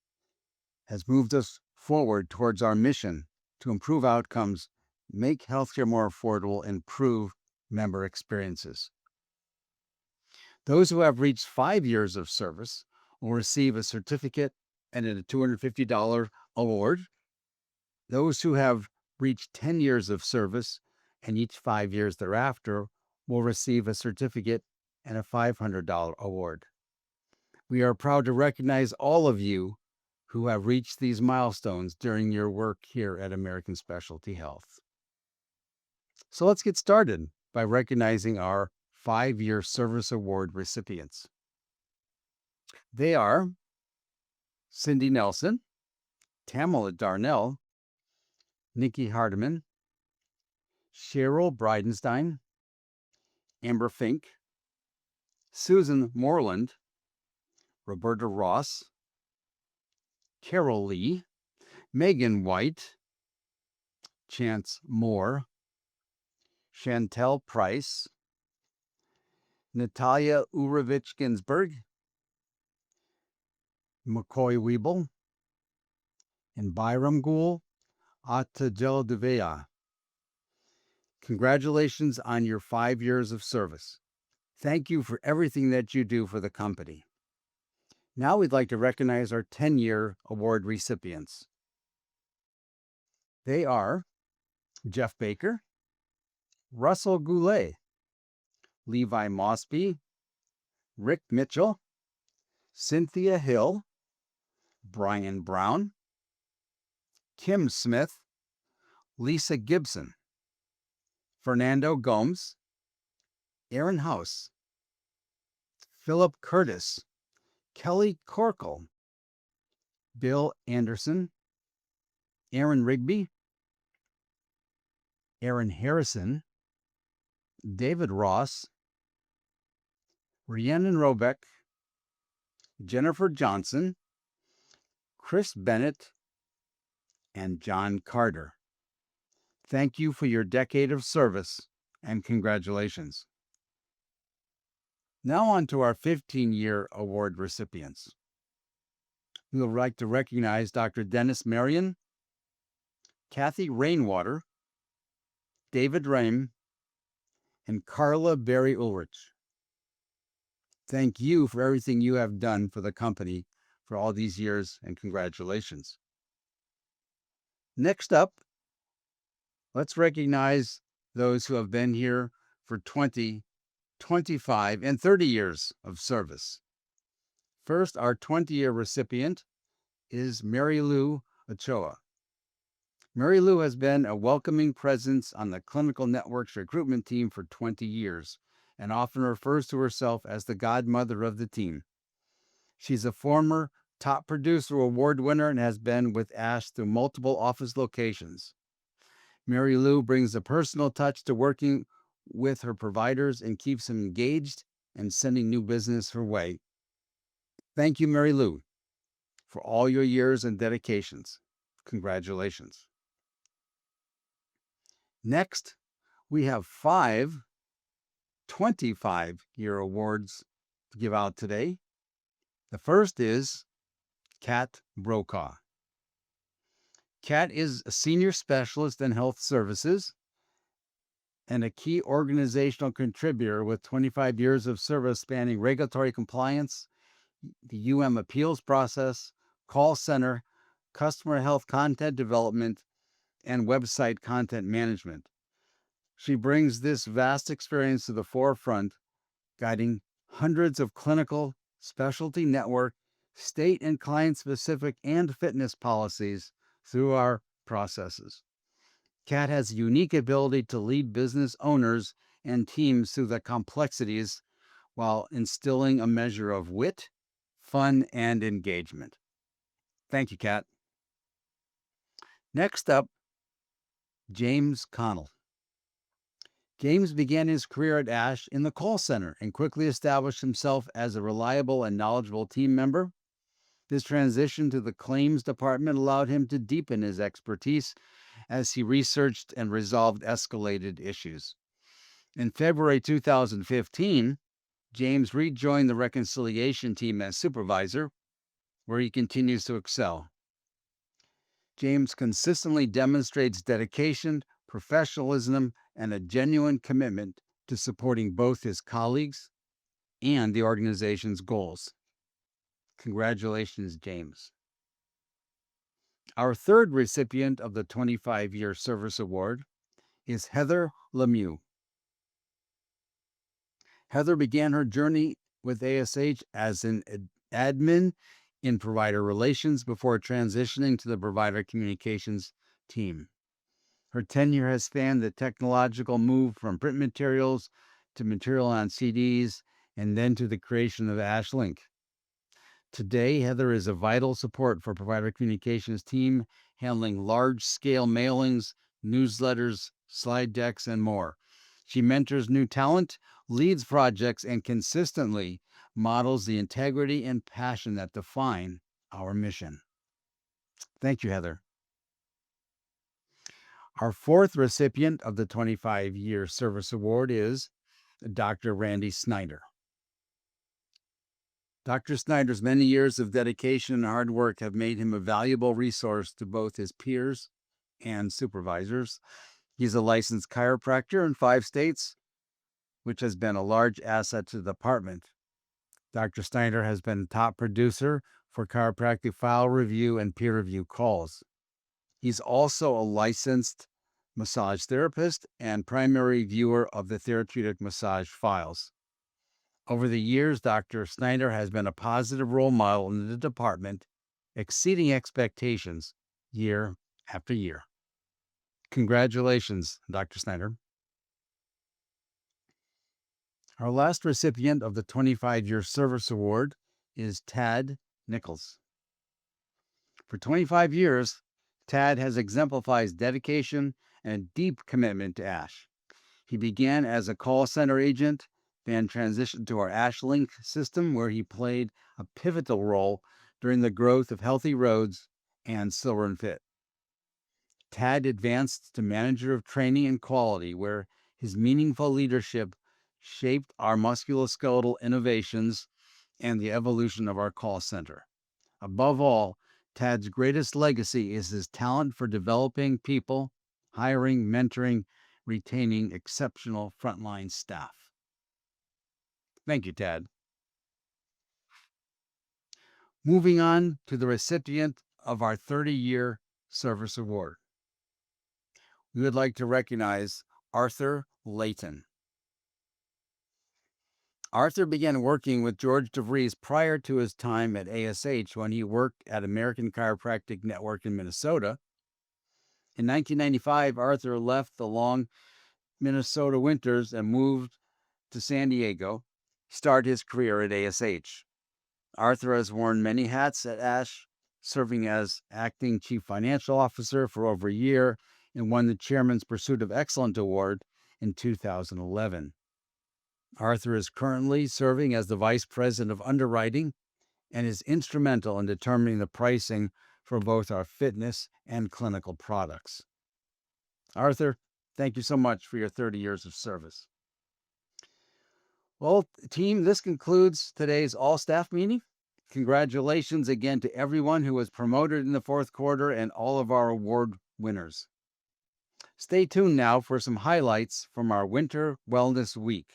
has moved us forward towards our mission to improve outcomes, make healthcare more affordable, and improve member experiences. Those who have reached 5 years of service will receive a certificate and a $250 award. Those who have reached 10 years of service and each 5 years thereafter will receive a certificate and a $500 award. We are proud to recognize all of you who have reached these milestones during your work here at American Specialty Health. So let's get started by recognizing our 5-year service award recipients. They are Cindy Nelson, Tamala Darnell, Nikki Hardiman, Cheryl Bridenstine, Amber Fink, Susan Moreland, Roberta Ross, Carol Lee, Megan White, Chance Moore, Chantel Price, Natalia Urovich Ginsburg, McCoy Weeble, and Byram Gul Atajelduvea. Congratulations on your 5 years of service. Thank you for everything that you do for the company. Now we'd like to recognize our 10-year award recipients. They are Jeff Baker, Russell Goulet, Levi Mosby, Rick Mitchell, Cynthia Hill, Brian Brown, Kim Smith, Lisa Gibson, Fernando Gomes, Aaron House, Philip Curtis, Kelly Corkle, Bill Anderson, Aaron Rigby, Aaron Harrison, David Ross, Rhiannon Robeck, Jennifer Johnson, Chris Bennett, and John Carter. Thank you for your decade of service and congratulations. Now on to our 15-year award recipients. We would like to recognize Dr. Dennis Marion, Kathy Rainwater, David Rehm, and Carla Berry Ulrich. Thank you for everything you have done for the company for all these years, and congratulations. Next up, let's recognize those who have been here for 20, 25, and 30 years of service. First, our 20-year recipient is Mary Lou Ochoa. Mary Lou has been a welcoming presence on the Clinical Network's recruitment team for 20 years and often refers to herself as the godmother of the team. She's a former top producer award winner and has been with ASH through multiple office locations. Mary Lou brings a personal touch to working with her providers and keeps them engaged and sending new business her way. Thank you, Mary Lou, for all your years and dedications. Congratulations. Next, we have 5 25-year awards to give out today. The first is Kat Brokaw. Kat is a senior specialist in health services and a key organizational contributor with 25 years of service spanning regulatory compliance, the appeals process, call center, customer health content development, and website content management. She brings this vast experience to the forefront, guiding hundreds of clinical, specialty network, state and client-specific and fitness policies through our processes. Kat has a unique ability to lead business owners and teams through the complexities while instilling a measure of wit, fun, and engagement. Thank you, Kat. Next up, James Connell. James began his career at ASH in the call center and quickly established himself as a reliable and knowledgeable team member. This transition to the claims department allowed him to deepen his expertise as he researched and resolved escalated issues. In February 2015, James rejoined the reconciliation team as supervisor, where he continues to excel. James consistently demonstrates dedication, professionalism, and a genuine commitment to supporting both his colleagues and the organization's goals. Congratulations, James. Our third recipient of the 25-year service award is Heather Lemieux. Heather began her journey with ASH as an admin in provider relations before transitioning to the provider communications team. Her tenure has spanned the technological move from print materials to material on CDs and then to the creation of AshLink. Today, Heather is a vital support for provider communications team, handling large-scale mailings, newsletters, slide decks, and more. She mentors new talent, leads projects, and consistently models the integrity and passion that define our mission. Thank you, Heather. Our fourth recipient of the 25-year Service Award is Dr. Randy Snyder. Dr. Snyder's many years of dedication and hard work have made him a valuable resource to both his peers and supervisors. He's a licensed chiropractor in 5 states, which has been a large asset to the department. Dr. Snyder has been top producer for chiropractic file review and peer review calls. He's also a licensed massage therapist and primary viewer of the therapeutic massage files. Over the years, Dr. Snyder has been a positive role model in the department, exceeding expectations year after year. Congratulations, Dr. Snyder. Our last recipient of the 25-year Service Award is Tad Nichols. For 25 years, Tad has exemplified dedication and deep commitment to ASH. He began as a call center agent, then transitioned to our AshLink system, where he played a pivotal role during the growth of Healthy Roads and Silver and Fit. Tad advanced to manager of training and quality, where his meaningful leadership shaped our musculoskeletal innovations and the evolution of our call center. Above all, Tad's greatest legacy is his talent for developing people, hiring, mentoring, retaining exceptional frontline staff. Thank you, Tad. Moving on to the recipient of our 30-year Service Award. We would like to recognize Arthur Layton. Arthur began working with George DeVries prior to his time at ASH when he worked at American Chiropractic Network in Minnesota. In 1995, Arthur left the long Minnesota winters and moved to San Diego, started his career at ASH. Arthur has worn many hats at ASH, serving as acting chief financial officer for over a year and won the Chairman's Pursuit of Excellence Award in 2011. Arthur is currently serving as the Vice President of Underwriting and is instrumental in determining the pricing for both our fitness and clinical products. Arthur, thank you so much for your 30 years of service. Well, team, this concludes today's all-staff meeting. Congratulations again to everyone who was promoted in the fourth quarter and all of our award winners. Stay tuned now for some highlights from our Winter Wellness Week.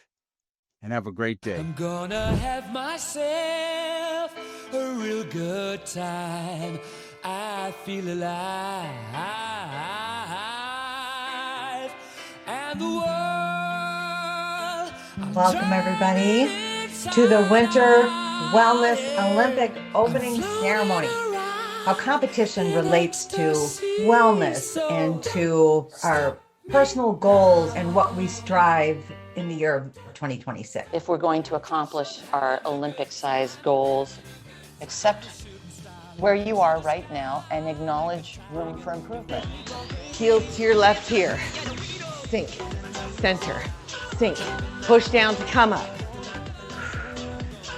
And have a great day. I'm gonna have myself a real good time. I feel alive, and the world. Welcome, everybody, to the Winter Wellness Olympic opening ceremony. How competition relates to wellness and to our personal goals and what we strive in the year of 2026. If we're going to accomplish our Olympic-sized goals, accept where you are right now and acknowledge room for improvement. Heel to your left here. Sink, center, sink, push down to come up.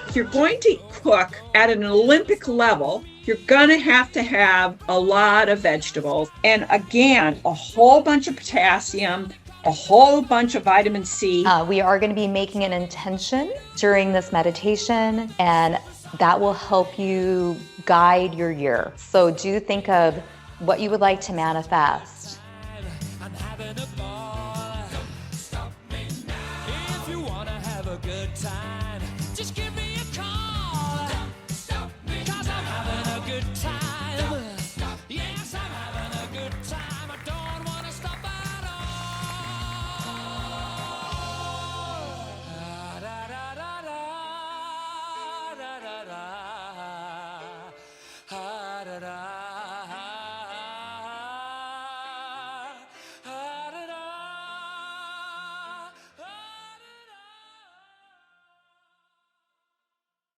If you're going to cook at an Olympic level, you're going to have a lot of vegetables. And again, a whole bunch of potassium, a whole bunch of vitamin C. We are going to be making an intention during this meditation, and that will help you guide your year. So do think of what you would like to manifest. I'm having a ball. Stop me now. If you wanna have a good time.